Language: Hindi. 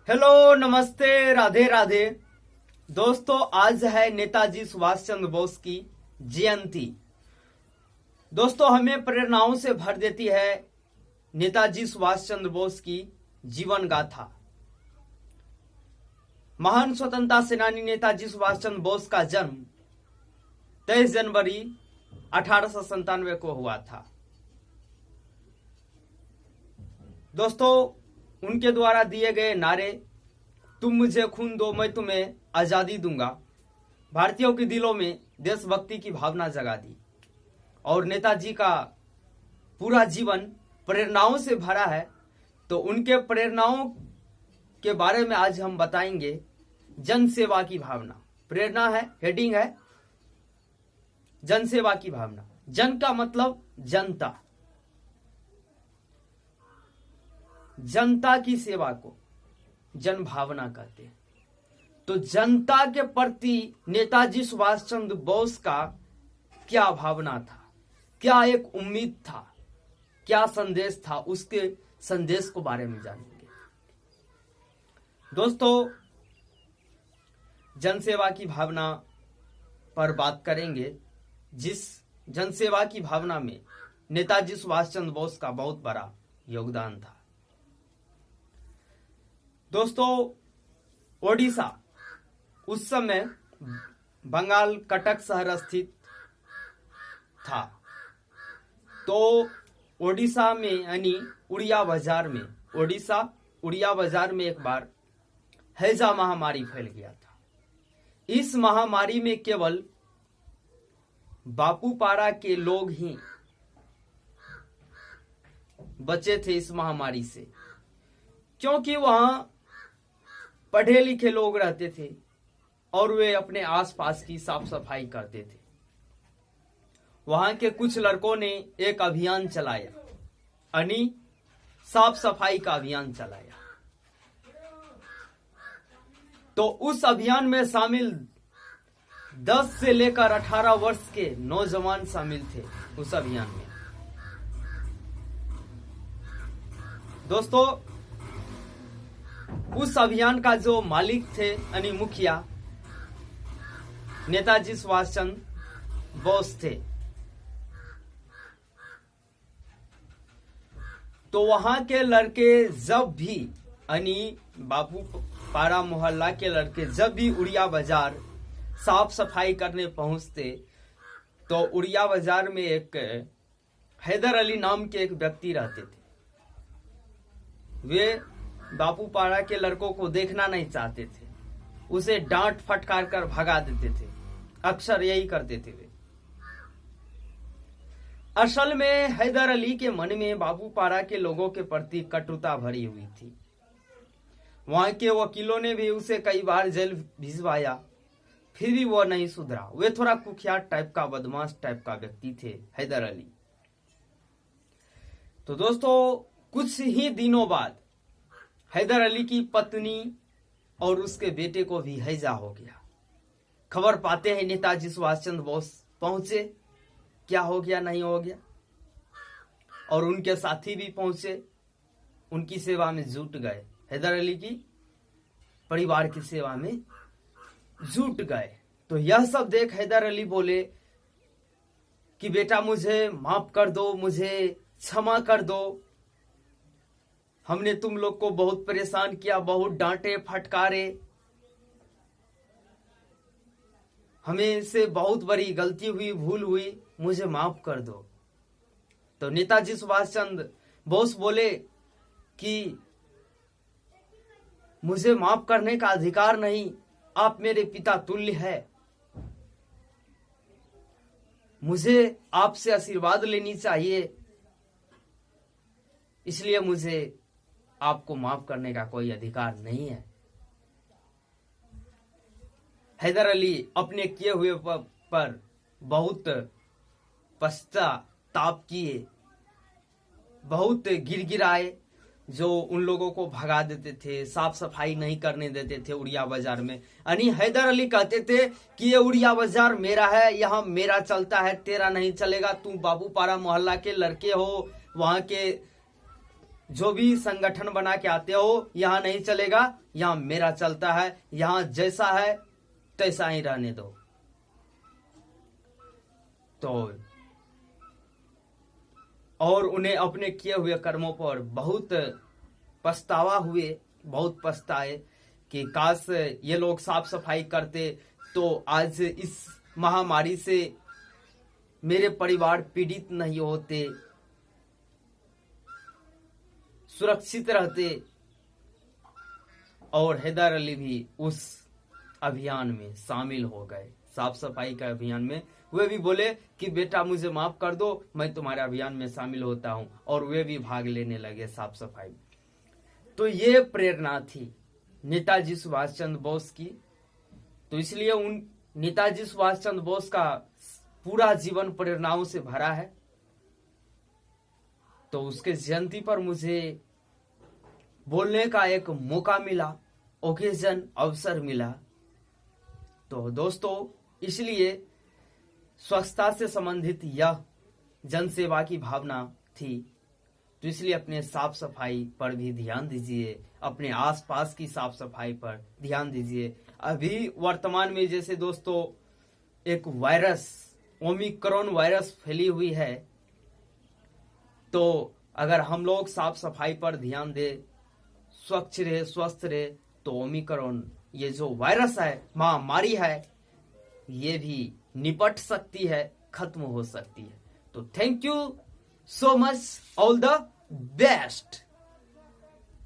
हेलो, नमस्ते, राधे राधे। दोस्तों, आज है नेताजी सुभाष चंद्र बोस की जयंती। दोस्तों, हमें प्रेरणाओं से भर देती है नेताजी सुभाष चंद्र बोस की जीवन गाथा। महान स्वतंत्रता सेनानी नेताजी सुभाष चंद्र बोस का जन्म 23 जनवरी 1897 को हुआ था। दोस्तों, उनके द्वारा दिए गए नारे तुम मुझे खून दो मैं तुम्हें आजादी दूंगा भारतीयों के दिलों में देशभक्ति की भावना जगा दी। और नेताजी का पूरा जीवन प्रेरणाओं से भरा है। तो उनके प्रेरणाओं के बारे में आज हम बताएंगे। जन सेवा की भावना प्रेरणा है, हेडिंग है जन सेवा की भावना। जन का मतलब जनता, जनता की सेवा को जन भावना कहते हैं। तो जनता के प्रति नेताजी सुभाष चंद्र बोस का क्या भावना था, क्या एक उम्मीद था, क्या संदेश था, उसके संदेश को बारे में जानेंगे। दोस्तों, जनसेवा की भावना पर बात करेंगे, जिस जनसेवा की भावना में नेताजी सुभाष चंद्र बोस का बहुत बड़ा योगदान था। दोस्तों, ओडिशा उस समय बंगाल कटक शहर स्थित था। तो ओडिशा में यानी उड़िया बाजार में, ओडिशा उड़िया बाजार में एक बार हैजा महामारी फैल गया था। इस महामारी में केवल बापूपाड़ा के लोग ही बचे थे इस महामारी से, क्योंकि वहां पढ़े लिखे लोग रहते थे और वे अपने आसपास की साफ सफाई करते थे। वहां के कुछ लड़कों ने एक अभियान चलाया, यानी साफ सफाई का अभियान चलाया। तो उस अभियान में शामिल 10 से लेकर 18 वर्ष के नौजवान शामिल थे उस अभियान में। दोस्तों, उस अभियान का जो मालिक थे यानी मुखिया नेताजी सुभाष चंद्र बोस थे। तो वहां के लड़के जब भी यानी बापूपाड़ा मोहल्ला के लड़के जब भी उड़िया बाजार साफ सफाई करने पहुंचते, तो उड़िया बाजार में एक हैदर अली नाम के एक व्यक्ति रहते थे। वे बापूपाड़ा के लड़कों को देखना नहीं चाहते थे, उसे डांट फटकार कर भगा देते थे। अक्सर यही करते थे वे। असल में हैदर अली के मन में बापूपाड़ा के लोगों के प्रति कटुता भरी हुई थी। वहां के वकीलों ने भी उसे कई बार जेल भिजवाया, फिर भी वो नहीं सुधरा। वे थोड़ा कुख्यात टाइप का, बदमाश टाइप का व्यक्ति थे हैदर अली। तो दोस्तों, कुछ ही दिनों बाद हैदर अली की पत्नी और उसके बेटे को भी हैजा हो गया। खबर पाते हैं नेताजी सुभाष चंद्र बोस पहुंचे, क्या हो गया नहीं हो गया। और उनके साथी भी पहुंचे, उनकी सेवा में जुट गए, हैदर अली की परिवार की सेवा में जुट गए। तो यह सब देख हैदर अली बोले कि बेटा मुझे माफ कर दो, मुझे क्षमा कर दो। हमने तुम लोग को बहुत परेशान किया, बहुत डांटे फटकारे, हमें से बहुत बड़ी गलती हुई, भूल हुई, मुझे माफ कर दो। तो नेताजी सुभाष चंद्र बोस बोले कि मुझे माफ करने का अधिकार नहीं, आप मेरे पिता तुल्य है, मुझे आपसे आशीर्वाद लेनी चाहिए, इसलिए मुझे आपको माफ करने का कोई अधिकार नहीं है। हैदर अली अपने किए हुए पर बहुत पश्चाताप किए, बहुत गिड़गिड़ाए, जो उन लोगों को भगा देते थे, साफ सफाई नहीं करने देते थे उड़िया बाजार में। यानी हैदर अली कहते थे कि ये उड़िया बाजार मेरा है, यहाँ मेरा चलता है, तेरा नहीं चलेगा। तुम बापूपाड़ा मोहल्ला के लड़के हो, वहां के जो भी संगठन बना के आते हो यहां नहीं चलेगा, यहां मेरा चलता है, यहां जैसा है तैसा ही रहने दो। तो और उन्हें अपने किए हुए कर्मों पर बहुत पछतावा हुए, बहुत पछताए कि काश ये लोग साफ सफाई करते तो आज इस महामारी से मेरे परिवार पीड़ित नहीं होते, सुरक्षित रहते। और हैदर अली भी उस अभियान में शामिल हो गए, साफ सफाई का अभियान में। वे भी बोले कि बेटा मुझे माफ कर दो, मैं तुम्हारे अभियान में शामिल होता हूं, और वे भी भाग लेने लगे साफ सफाई में। तो ये प्रेरणा थी नेताजी सुभाष चंद्र बोस की। तो इसलिए उन नेताजी सुभाष चंद्र बोस का पूरा जीवन प्रेरणाओं से भरा है। तो उसके जयंती पर मुझे बोलने का एक मौका मिला, ओकेजन, अवसर मिला। तो दोस्तों, इसलिए स्वच्छता से संबंधित यह जनसेवा की भावना थी। तो इसलिए अपने साफ सफाई पर भी ध्यान दीजिए, अपने आसपास की साफ सफाई पर ध्यान दीजिए। अभी वर्तमान में जैसे दोस्तों एक वायरस, ओमिक्रॉन वायरस फैली हुई है, तो अगर हम लोग साफ सफाई पर ध्यान दें, स्वच्छ रहे, स्वस्थ रहे, तो ओमिक्रॉन ये जो वायरस है, महामारी है, ये भी निपट सकती है, खत्म हो सकती है। तो thank you so much, all the best.